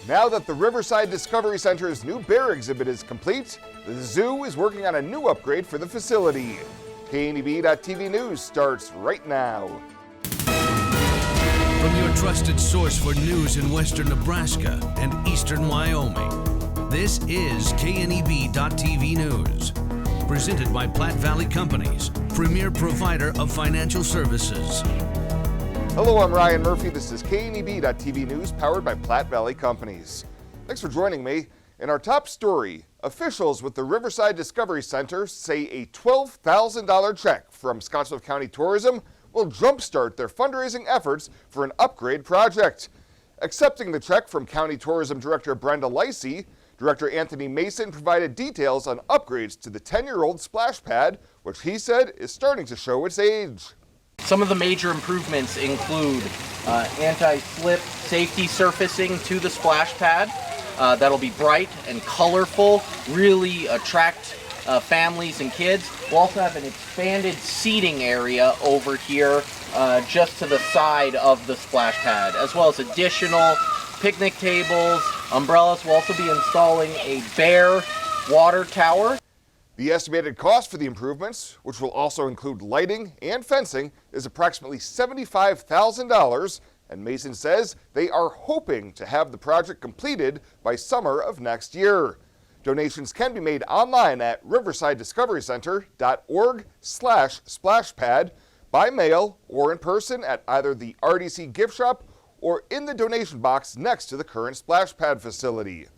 Now that the Riverside Discovery Center's new bear exhibit is complete, the zoo is working on a new upgrade for the facility. KNEB.TV News starts right now. From your trusted source for news in western Nebraska and eastern Wyoming, this is KNEB.TV News. Presented by Platte Valley Companies, premier provider of financial services. Hello, I'm Ryan Murphy. This is KNEB.TV News powered by Platte Valley Companies. Thanks for joining me. In our top story, officials with the Riverside Discovery Center say a $12,000 check from Scottsbluff County Tourism will jumpstart their fundraising efforts for an upgrade project. Accepting the check from County Tourism Director Brenda Lacey, Director Anthony Mason provided details on upgrades to the 10-year-old splash pad, which he said is starting to show its age. Some of the major improvements include anti-slip safety surfacing to the splash pad. That'll be bright and colorful, really attract families and kids. We'll also have an expanded seating area over here just to the side of the splash pad, as well as additional picnic tables, umbrellas. We'll also be installing a bear water tower. The estimated cost for the improvements, which will also include lighting and fencing, is approximately $75,000, and Mason says they are hoping to have the project completed by summer of next year. Donations can be made online at riversidediscoverycenter.org/splashpad, by mail or in person at either the RDC gift shop or in the donation box next to the current splash pad facility.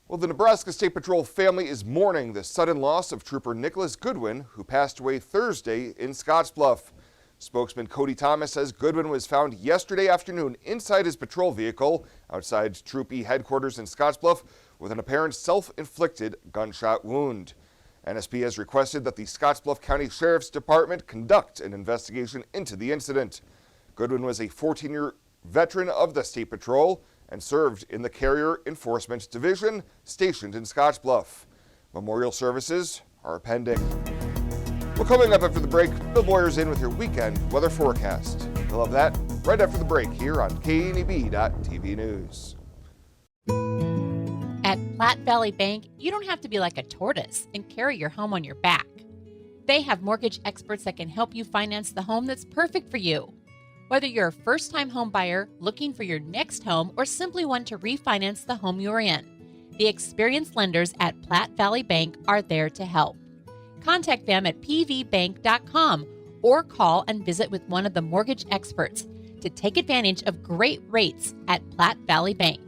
Well, the Nebraska State Patrol family is mourning the sudden loss of Trooper Nicholas Goodwin, who passed away Thursday in Scottsbluff. Spokesman Cody Thomas says Goodwin was found yesterday afternoon inside his patrol vehicle outside Troop E headquarters in Scottsbluff with an apparent self-inflicted gunshot wound. NSP has requested that the Scottsbluff County Sheriff's Department conduct an investigation into the incident. Goodwin was a 14-year veteran of the State Patrol and served in the Carrier Enforcement Division stationed in Scottsbluff. Memorial services are pending. Well, coming up after the break, Bill Boyer's in with your weekend weather forecast. We'll have that right after the break here on KNEB.TV News. At Platte Valley Bank, you don't have to be like a tortoise and carry your home on your back. They have mortgage experts that can help you finance the home that's perfect for you. Whether you're a first-time home buyer looking for your next home or simply want to refinance the home you're in, the experienced lenders at Platte Valley Bank are there to help. Contact them at pvbank.com or call and visit with one of the mortgage experts to take advantage of great rates at Platte Valley Bank.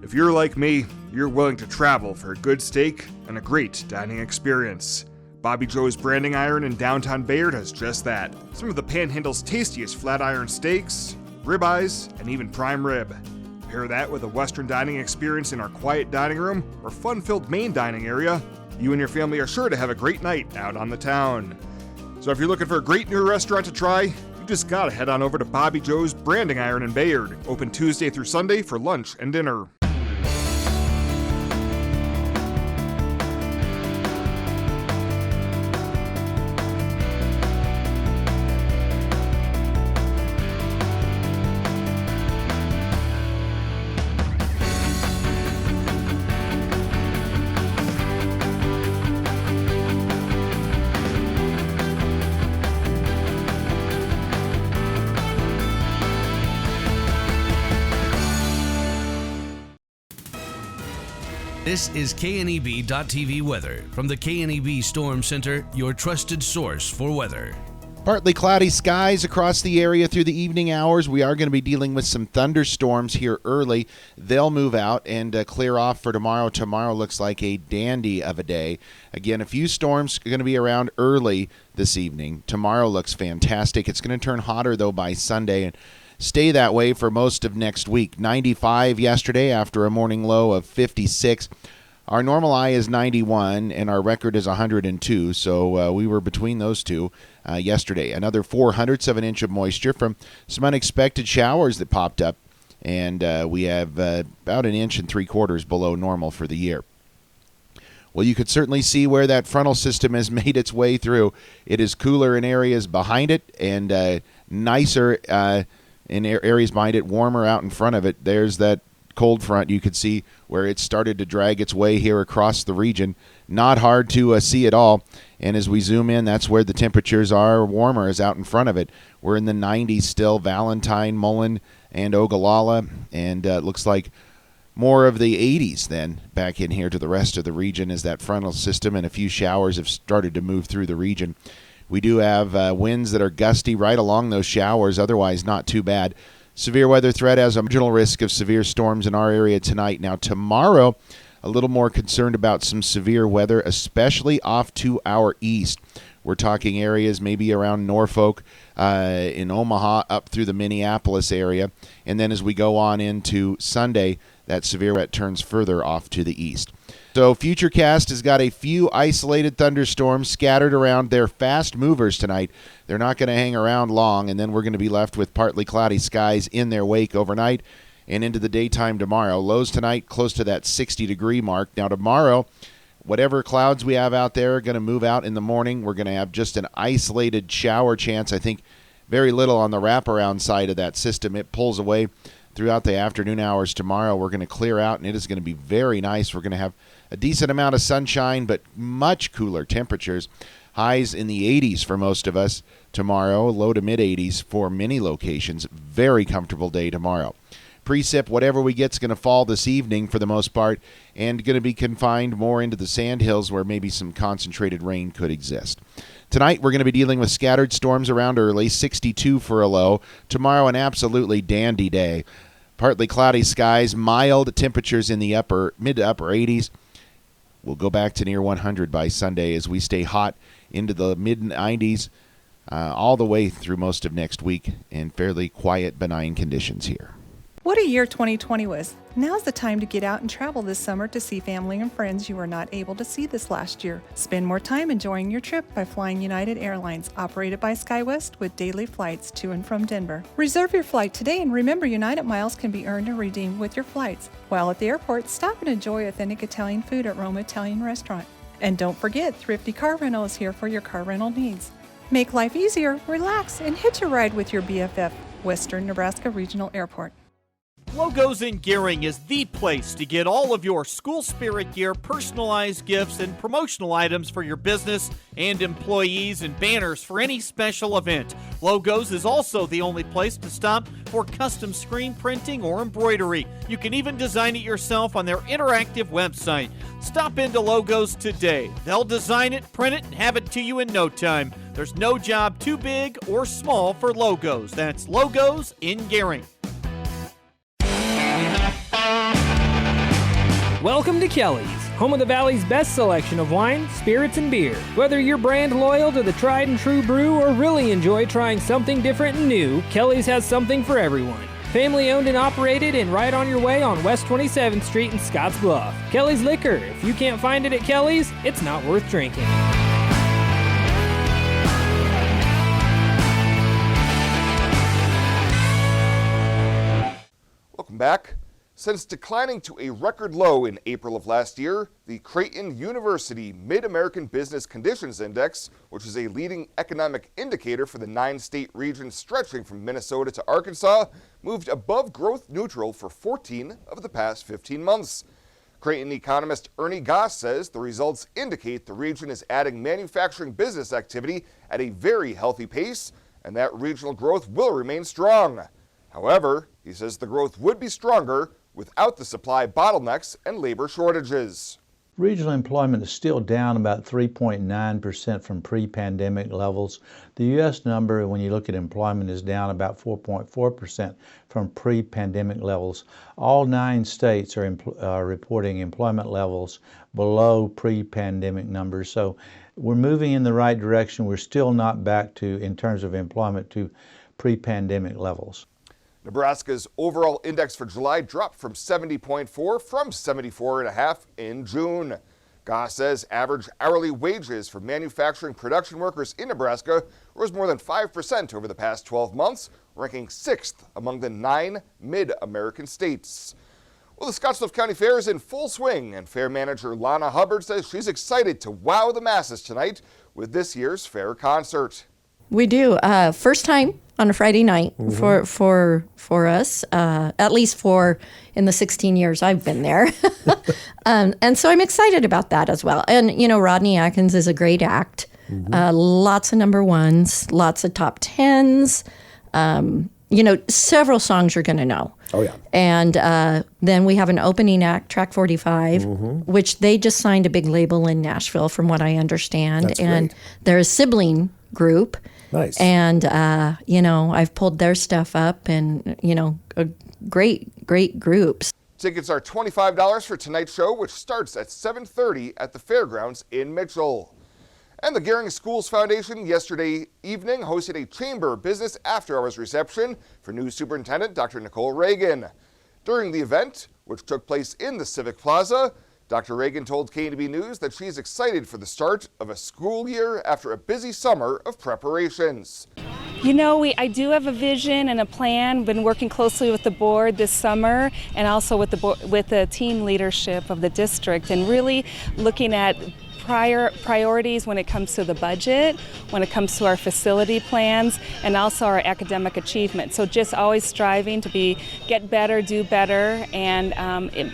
If you're like me, you're willing to travel for a good steak and a great dining experience. Bobby Joe's Branding Iron in downtown Bayard has just that. Some of the Panhandle's tastiest flat iron steaks, ribeyes, and even prime rib. Pair that with a Western dining experience in our quiet dining room or fun-filled main dining area, you and your family are sure to have a great night out on the town. So if you're looking for a great new restaurant to try, you just gotta head on over to Bobby Joe's Branding Iron in Bayard, open Tuesday through Sunday for lunch and dinner. This is KNEB.TV weather from the KNEB Storm Center, your trusted source for weather. Partly cloudy skies across the area through the evening hours. We are going to be dealing with some thunderstorms here early. They'll move out and clear off for tomorrow. Tomorrow looks like a dandy of a day. Again, a few storms are going to be around early this evening. Tomorrow looks fantastic. It's going to turn hotter, though, by Sunday and stay that way for most of next week. 95 yesterday after a morning low of 56. Our normal high is 91, and our record is 102, so we were between those two yesterday. Another 0.04 of an inch of moisture from some unexpected showers that popped up, and we have about 1 3/4 inches below normal for the year. Well, you could certainly see where that frontal system has made its way through. It is cooler in areas behind it and nicer in areas behind it, warmer out in front of it. There's that cold front, you could see where it started to drag its way here across the region. Not hard to see at all. And as we zoom in, that's where the temperatures are warmer, is out in front of it. We're in the 90s still, Valentine, Mullen, and Ogallala, and it looks like more of the 80s then back in here to the rest of the region as that frontal system and a few showers have started to move through the region. We do have winds that are gusty right along those showers, otherwise not too bad. Severe weather threat has a marginal risk of severe storms in our area tonight. Now tomorrow, a little more concerned about some severe weather, especially off to our east. We're talking areas maybe around Norfolk, in Omaha, up through the Minneapolis area. And then as we go on into Sunday, that severe threat turns further off to the east. So Futurecast has got a few isolated thunderstorms scattered around. They're fast movers tonight. They're not going to hang around long, and then we're going to be left with partly cloudy skies in their wake overnight and into the daytime tomorrow. Lows tonight close to that 60-degree mark. Now tomorrow, whatever clouds we have out there are going to move out in the morning. We're going to have just an isolated shower chance. I think very little on the wraparound side of that system. It pulls away throughout the afternoon hours tomorrow. We're going to clear out, and it is going to be very nice. We're going to have a decent amount of sunshine, but much cooler temperatures. Highs in the 80s for most of us tomorrow, low to mid-80s for many locations. Very comfortable day tomorrow. Precip, whatever we get, is going to fall this evening for the most part, and going to be confined more into the sandhills where maybe some concentrated rain could exist. Tonight, we're going to be dealing with scattered storms around early, 62 for a low. Tomorrow, an absolutely dandy day. Partly cloudy skies, mild temperatures in the mid to upper 80s. We'll go back to near 100 by Sunday as we stay hot into the mid-90s all the way through most of next week, and fairly quiet, benign conditions here. What a year 2020 was. Now's the time to get out and travel this summer to see family and friends you were not able to see this last year. Spend more time enjoying your trip by flying United Airlines, operated by SkyWest with daily flights to and from Denver. Reserve your flight today, and remember, United miles can be earned and redeemed with your flights. While at the airport, stop and enjoy authentic Italian food at ROMA Italian Restaurant. And don't forget, Thrifty Car Rental is here for your car rental needs. Make life easier, relax, and hitch a ride with your BFF, Western Nebraska Regional Airport. Logos in Gearing is the place to get all of your school spirit gear, personalized gifts, and promotional items for your business and employees, and banners for any special event. Logos is also the only place to stop for custom screen printing or embroidery. You can even design it yourself on their interactive website. Stop into Logos today. They'll design it, print it, and have it to you in no time. There's no job too big or small for Logos. That's Logos in Gearing. Welcome to Kelly's, home of the Valley's best selection of wine, spirits, and beer. Whether you're brand loyal to the tried and true brew or really enjoy trying something different and new, Kelly's has something for everyone. Family owned and operated, and right on your way on West 27th Street in Scotts Bluff. Kelly's Liquor. If you can't find it at Kelly's, it's not worth drinking. Welcome back. Since declining to a record low in April of last year, the Creighton University Mid-American Business Conditions Index, which is a leading economic indicator for the 9-state region stretching from Minnesota to Arkansas, moved above growth neutral for 14 of the past 15 months. Creighton economist Ernie Goss says the results indicate the region is adding manufacturing business activity at a very healthy pace, and that regional growth will remain strong. However, he says the growth would be stronger without the supply bottlenecks and labor shortages. Regional employment is still down about 3.9% from pre-pandemic levels. The U.S. number, when you look at employment, is down about 4.4% from pre-pandemic levels. All 9 states are reporting employment levels below pre-pandemic numbers. So we're moving in the right direction. We're still not back to, in terms of employment, to pre-pandemic levels. Nebraska's overall index for July dropped from 70.4 from 74.5 in June. Goss says average hourly wages for manufacturing production workers in Nebraska rose more than 5% over the past 12 months, ranking 6th among the 9 mid-American states. Well, the Scottsbluff County Fair is in full swing, and fair manager Lana Hubbard says she's excited to wow the masses tonight with this year's fair concert. We do. First time on a Friday night for us, at least for in the 16 years I've been there. And so I'm excited about that as well. And, you know, Rodney Atkins is a great act. Lots of number ones, lots of top tens. You know, several songs you're going to know. Oh, yeah. And then we have an opening act, Track 45, which they just signed a big label in Nashville, from what I understand. That's and great. they're a sibling group. Nice. And, you know, I've pulled their stuff up and, you know, great groups. Tickets are $25 for tonight's show, which starts at 7:30 at the fairgrounds in Mitchell. And the Gehring Schools Foundation yesterday evening hosted a chamber business after-hours reception for new superintendent Dr. Nicole Reagan. During the event, which took place in the Civic Plaza, Dr. Reagan told KNB News that she's excited for the start of a school year after a busy summer of preparations. You know, I do have a vision and a plan. Been working closely with the board this summer and also with the team leadership of the district, and really looking at priorities when it comes to the budget, when it comes to our facility plans, and also our academic achievement. So just always striving to get better, do better, and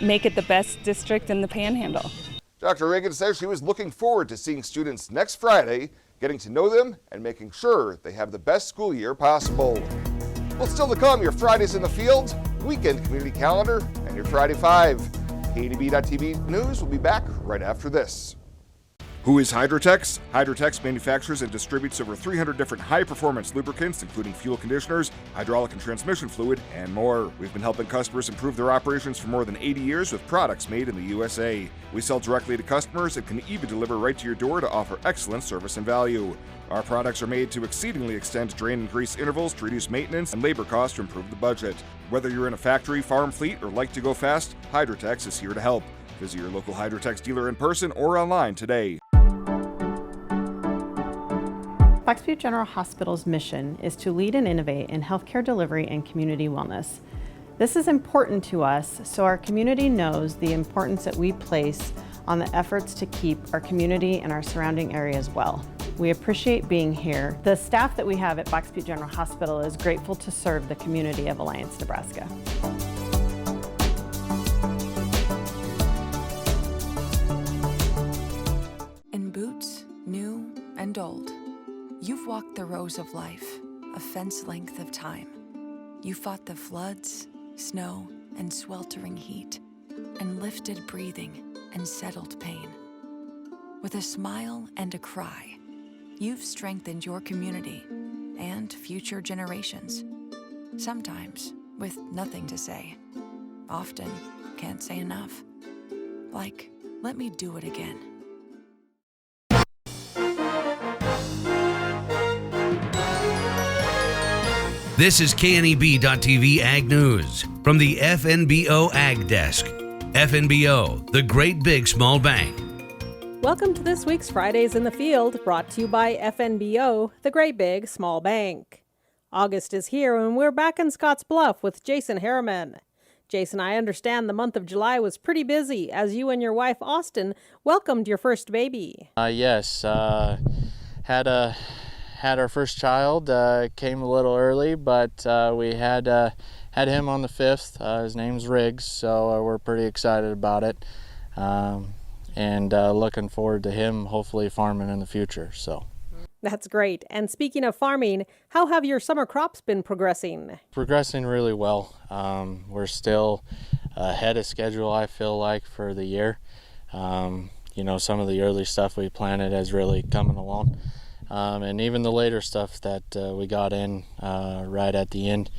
make it the best district in the Panhandle. Dr. Reagan says she was looking forward to seeing students next Friday, getting to know them and making sure they have the best school year possible. Well, still to come, your Fridays in the Field, weekend community calendar, and your Friday 5. KNB.TV News will be back right after this. Who is Hydrotex? Hydrotex manufactures and distributes over 300 different high-performance lubricants, including fuel conditioners, hydraulic and transmission fluid, and more. We've been helping customers improve their operations for more than 80 years with products made in the USA. We sell directly to customers and can even deliver right to your door to offer excellent service and value. Our products are made to exceedingly extend drain and grease intervals to reduce maintenance and labor costs to improve the budget. Whether you're in a factory, farm fleet, or like to go fast, Hydrotex is here to help. Visit your local Hydrotex dealer in person or online today. Fox Butte General Hospital's mission is to lead and innovate in healthcare delivery and community wellness. This is important to us so our community knows the importance that we place on the efforts to keep our community and our surrounding areas well. We appreciate being here. The staff that we have at Fox Butte General Hospital is grateful to serve the community of Alliance, Nebraska. In boots, new and old, you've walked the rows of life, a fence length of time. You fought the floods, snow, and sweltering heat, and lifted breathing and settled pain. With a smile and a cry, you've strengthened your community and future generations. Sometimes with nothing to say. Often can't say enough. Like, let me do it again. This is KNEB.TV Ag News from the FNBO Ag Desk. FNBO, the great big small bank. Welcome to this week's Fridays in the Field, brought to you by FNBO, the great big small bank. August is here and we're back in Scotts Bluff with Jason Harriman. Jason, I understand the month of July was pretty busy as you and your wife Austin welcomed your first baby. Yes, had our first child, came a little early, but we had him on the 5th. His name's Riggs, so we're pretty excited about it, and looking forward to him hopefully farming in the future. So that's great. And speaking of farming, how have your summer crops been progressing? Progressing really well. We're still ahead of schedule, I feel like, for the year. You know, some of the early stuff we planted has really coming along. And even the later stuff that we got in right at the end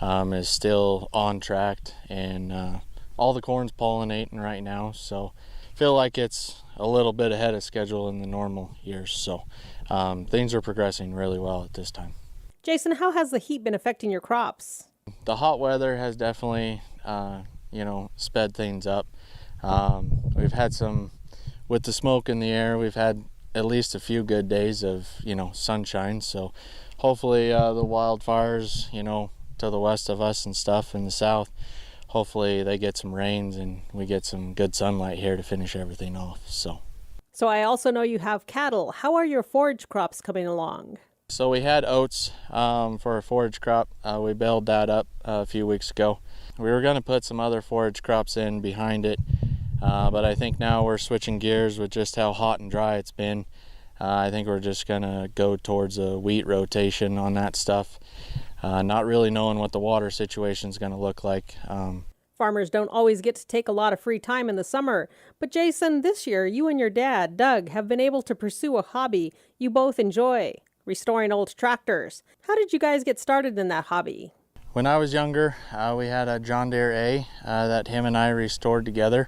is still on track, and all the corn's pollinating right now, so feel like it's a little bit ahead of schedule in the normal years. So things are progressing really well at this time. Jason, how has the heat been affecting your crops? The hot weather has definitely sped things up. We've had some, with the smoke in the air, we've had at least a few good days of sunshine, so hopefully the wildfires to the west of us and stuff in the south, hopefully they get some rains and we get some good sunlight here to finish everything off. So I also know you have cattle. How are your forage crops coming along? So we had oats for a forage crop. We baled that up a few weeks ago. We were going to put some other forage crops in behind it, but I think now we're switching gears with just how hot and dry it's been. I think we're just going to go towards a wheat rotation on that stuff, not really knowing what the water situation is going to look like. Farmers don't always get to take a lot of free time in the summer, but Jason, this year you and your dad, Doug, have been able to pursue a hobby you both enjoy, restoring old tractors. How did you guys get started in that hobby? When I was younger, we had a John Deere A that him and I restored together,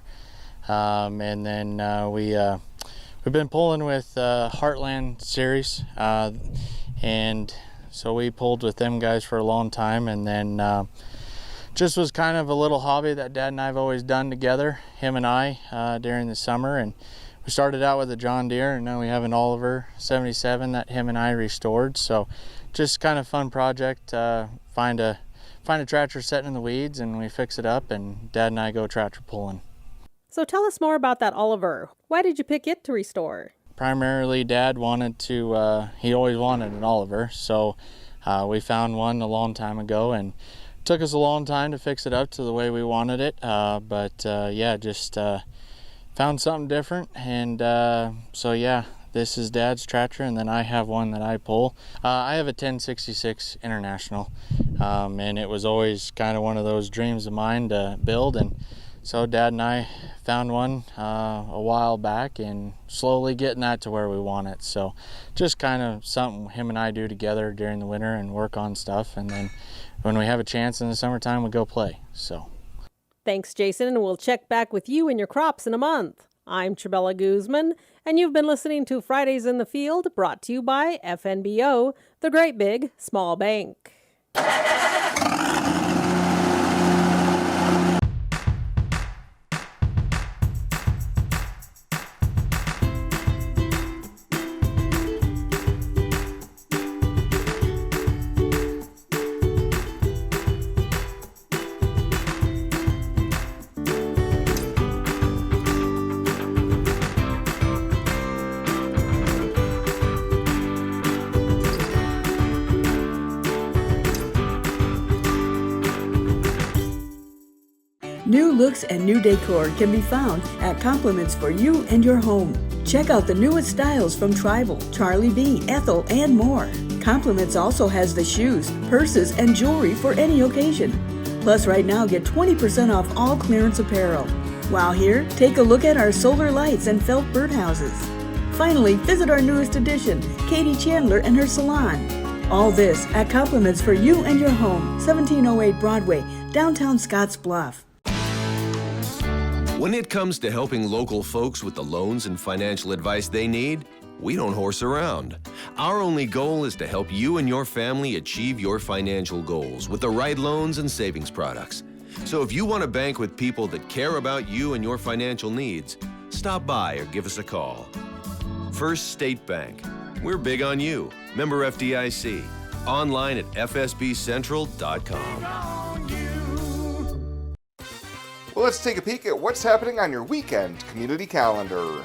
and then we've been pulling with Heartland series, and so we pulled with them guys for a long time, and then just was kind of a little hobby that Dad and I have always done together, him and I, during the summer. And we started out with a John Deere, and now we have an Oliver 77 that him and I restored. So just kind of fun project. Find a tractor sitting in the weeds, and we fix it up, and Dad and I go tractor pulling. So tell us more about that Oliver. Why did you pick it to restore? Primarily, Dad wanted to, he always wanted an Oliver, so we found one a long time ago, and took us a long time to fix it up to the way we wanted it, but just found something different, and so yeah, this is Dad's tractor, and then I have one that I pull. I have a 1066 International, and it was always kind of one of those dreams of mine to build, and so Dad and I found one a while back and slowly getting that to where we want it. So just kind of something him and I do together during the winter and work on stuff, and then when we have a chance in the summertime, we go play. So thanks, Jason, and we'll check back with you and your crops in a month. I'm Trabella Guzman, and you've been listening to Fridays in the Field, brought to you by FNBO, the Great Big Small Bank. New looks and new decor can be found at Compliments for You and Your Home. Check out the newest styles from Tribal, Charlie B, Ethel, and more. Compliments also has the shoes, purses, and jewelry for any occasion. Plus, right now, get 20% off all clearance apparel. While here, take a look at our solar lights and felt birdhouses. Finally, visit our newest addition, Katie Chandler and her salon. All this at Compliments for You and Your Home, 1708 Broadway, downtown Scotts Bluff. When it comes to helping local folks with the loans and financial advice they need, we don't horse around. Our only goal is to help you and your family achieve your financial goals with the right loans and savings products. So if you want to bank with people that care about you and your financial needs, stop by or give us a call. First State Bank. We're big on you. Member FDIC. Online at fsbcentral.com. Well, let's take a peek at what's happening on your weekend community calendar.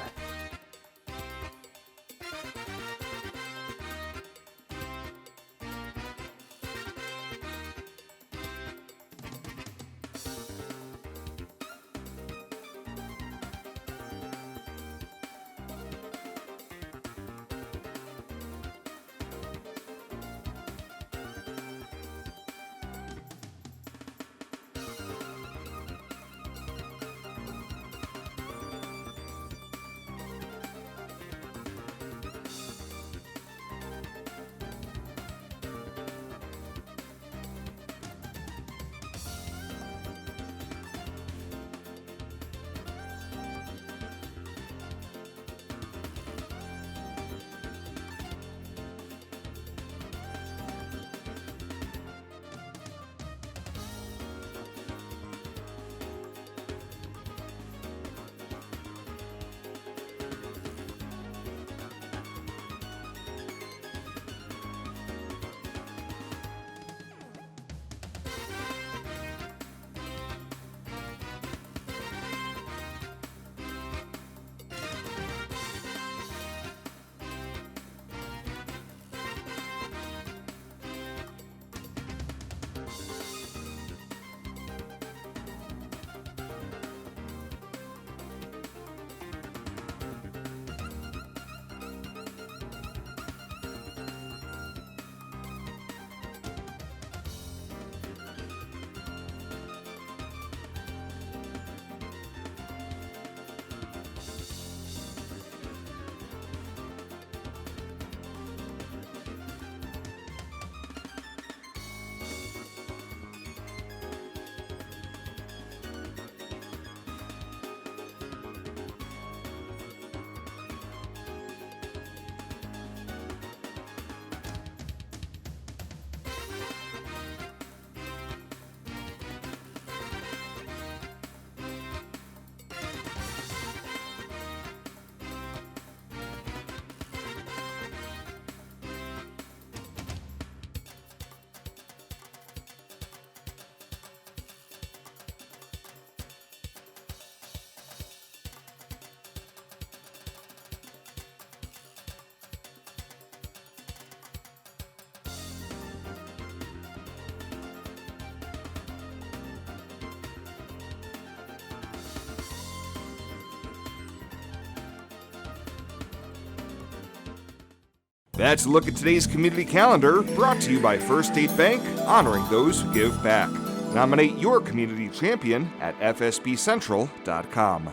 That's a look at today's community calendar, brought to you by First State Bank, honoring those who give back. Nominate your community champion at fsbcentral.com.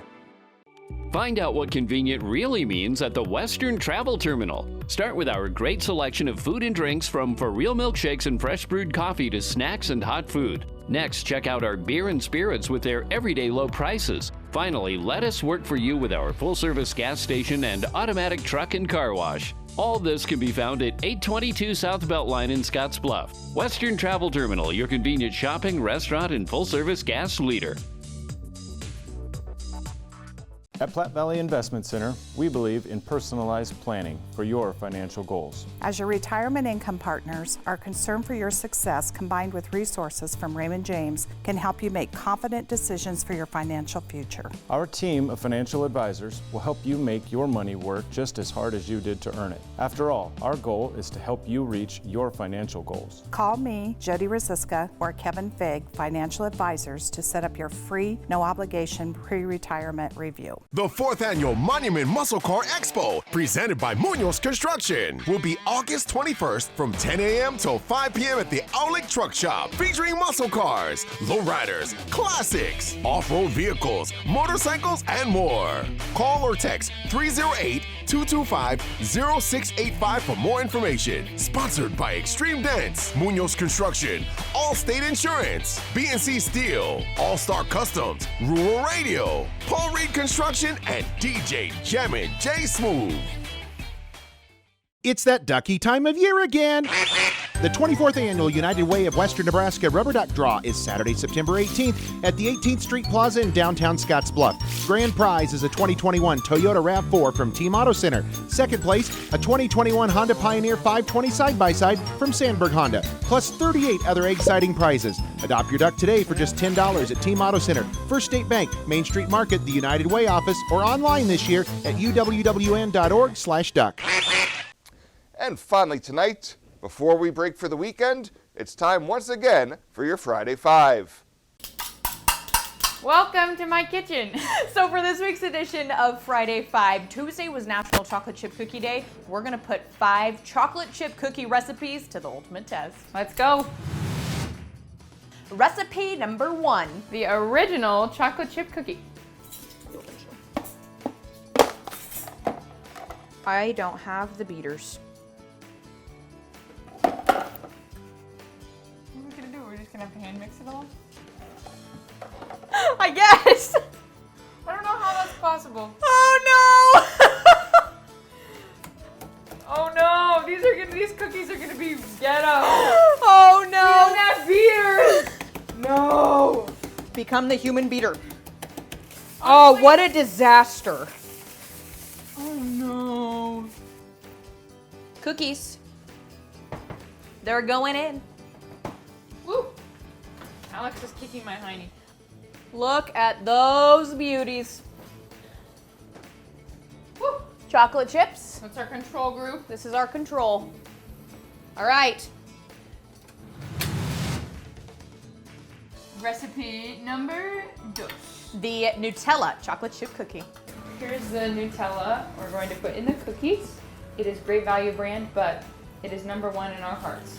Find out what convenient really means at the Western Travel Terminal. Start with our great selection of food and drinks, from for real milkshakes and fresh brewed coffee to snacks and hot food. Next, check out our beer and spirits with their everyday low prices. Finally, let us work for you with our full-service gas station and automatic truck and car wash. All this can be found at 822 South Beltline in Scottsbluff. Western Travel Terminal, your convenient shopping, restaurant, and full-service gas leader. At Platte Valley Investment Center, we believe in personalized planning for your financial goals. As your retirement income partners, our concern for your success, combined with resources from Raymond James, can help you make confident decisions for your financial future. Our team of financial advisors will help you make your money work just as hard as you did to earn it. After all, our goal is to help you reach your financial goals. Call me, Jody Rosiska, or Kevin Fig, Financial Advisors, to set up your free, no-obligation pre-retirement review. The 4th Annual Monument Muscle Car Expo, presented by Munoz Construction, will be August 21st from 10 a.m. till 5 p.m. at the Outlet Truck Shop, featuring muscle cars, lowriders, classics, off-road vehicles, motorcycles, and more. Call or text 308-225-0685 for more information. Sponsored by Extreme Dents, Munoz Construction, Allstate Insurance, BNC Steel, All-Star Customs, Rural Radio, Paul Reed Construction, and DJ Jammin' J Smooth. It's that ducky time of year again. The 24th Annual United Way of Western Nebraska Rubber Duck Draw is Saturday, September 18th at the 18th Street Plaza in downtown Scottsbluff. Grand prize is a 2021 Toyota RAV4 from Team Auto Center. Second place, a 2021 Honda Pioneer 520 side-by-side from Sandberg Honda, plus 38 other exciting prizes. Adopt your duck today for just $10 at Team Auto Center, First State Bank, Main Street Market, the United Way office, or online this year at uwwn.org/duck. And finally tonight, before we break for the weekend, it's time once again for your Friday Five. Welcome to my kitchen. So for this week's edition of Friday Five, Tuesday was National Chocolate Chip Cookie Day. We're gonna put 5 chocolate chip cookie recipes to the ultimate test. Let's go. Recipe number 1, the original chocolate chip cookie. I don't have the beaters. We're just gonna have to hand mix it all? I guess! I don't know how that's possible. Oh no! Oh no! These cookies are gonna be ghetto. Oh no! We don't have beaters! No! Become the human beater. Oh, what a disaster. Oh no. Cookies. They're going in. Woo! Alex is kicking my hiney. Look at those beauties. Woo! Chocolate chips. That's our control group. This is our control. All right. Recipe number 2. The Nutella chocolate chip cookie. Here's the Nutella we're going to put in the cookies. It is Great Value brand, but it is number 1 in our hearts.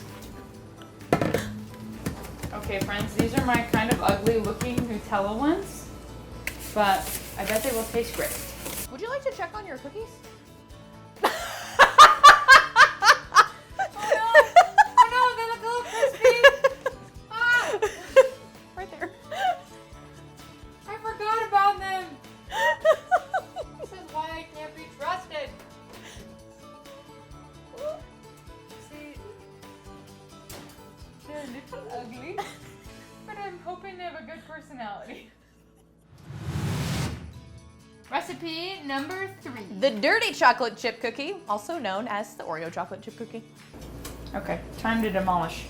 Okay, friends, these are my kind of ugly looking Nutella ones, but I bet they will taste great. Would you like to check on your cookies? Oh no, they look a little crispy. Ah! Right there. I forgot about them. This is why I can't be trusted. See, they're a little ugly, but I'm hoping they have a good personality. Recipe number 3. The dirty chocolate chip cookie, also known as the Oreo chocolate chip cookie. Okay, time to demolish.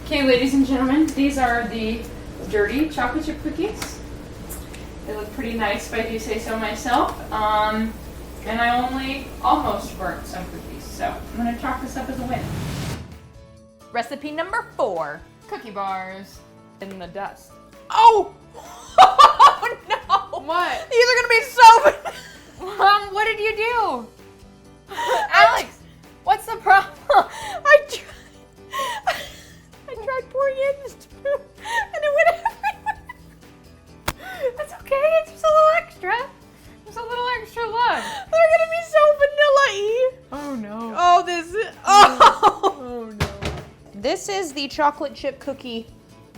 Okay, ladies and gentlemen, these are the dirty chocolate chip cookies. They look pretty nice, if I do say so myself. And I only almost burnt some cookies, so I'm gonna chalk this up as a win. Recipe number 4, Cookie bars. In the dust. Oh! Oh no! What? These are gonna be so. Mom, what did you do? Alex, what's the problem? I tried pouring it in the spoon and it went everywhere. That's okay. It's just a little extra. Just a little extra love. They're gonna be so vanilla-y. Oh no. Oh, this is. Oh no. This is the chocolate chip cookie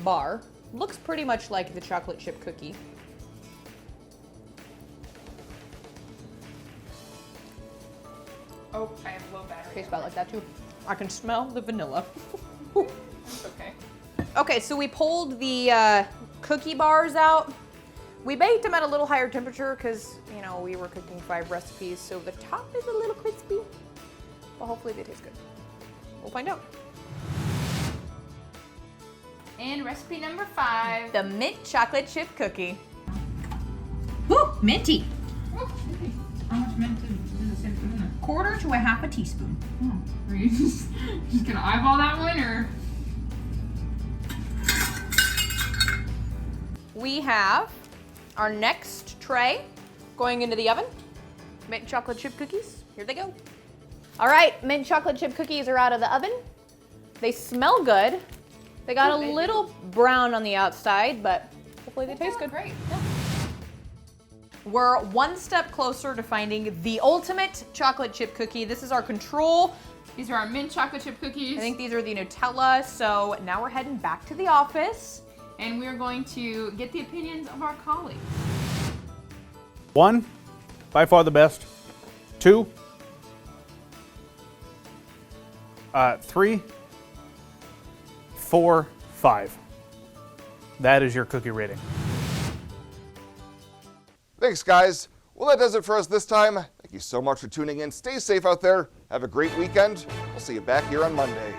bar. Looks pretty much like the chocolate chip cookie. Oh, I have low battery. Tastes about like that too. I can smell the vanilla. It's okay. Okay, so we pulled the cookie bars out. We baked them at a little higher temperature because, you know, we were cooking 5 recipes, so the top is a little crispy, but hopefully they taste good. We'll find out. And recipe number 5. The mint chocolate chip cookie. Woo, minty. How much mint does it say in there? 1/4 to 1/2 teaspoon. Oh, are you just gonna eyeball that one, or? We have our next tray going into the oven. Mint chocolate chip cookies. Here they go. All right, mint chocolate chip cookies are out of the oven. They smell good. They got a little brown on the outside, but hopefully they taste good. Great. Yeah. We're one step closer to finding the ultimate chocolate chip cookie. This is our control. These are our mint chocolate chip cookies. I think these are the Nutella. So now we're heading back to the office. And we're going to get the opinions of our colleagues. 1, by far the best. 2, 3, 4, 5. That is your cookie rating. Thanks, guys. Well, that does it for us this time. Thank you so much for tuning in. Stay safe out there. Have a great weekend. We'll see you back here on Monday.